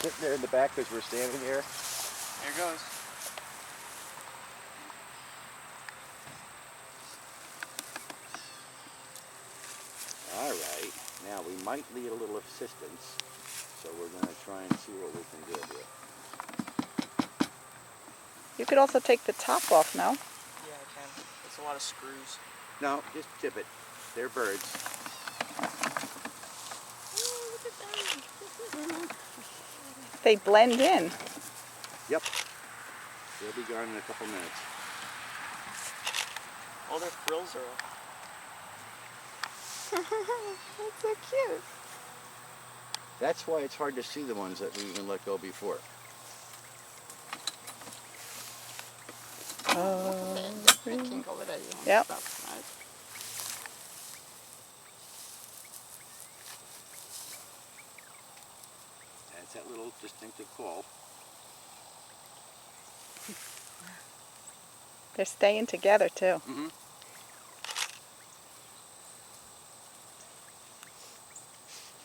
sitting there in the back because we're standing here. There goes. All right, now we might need a little assistance, so we're going to try and see what we can do here. You could also take the top off now. Yeah, I can. It's a lot of screws. No, just tip it. They're birds. Oh, look at them. They blend in. Yep. They'll be gone in a couple minutes. All their frills are up. That's so cute. That's why it's hard to see the ones that we even let go before. King over there. Yep. Stuff, right? That's that little distinctive call. They're staying together too. Mm-hmm.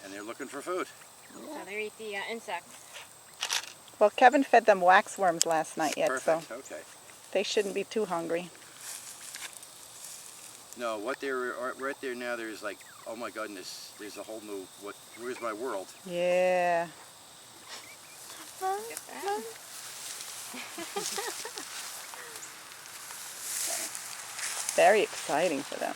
And they're looking for food. So they eat the insects. Well, Kevin fed them waxworms last night yet, Perfect, so okay. they shouldn't be too hungry. No, what they're right there now, there's like, oh my goodness, there's a whole new, where's my world? Yeah. Look at that. Very exciting for them.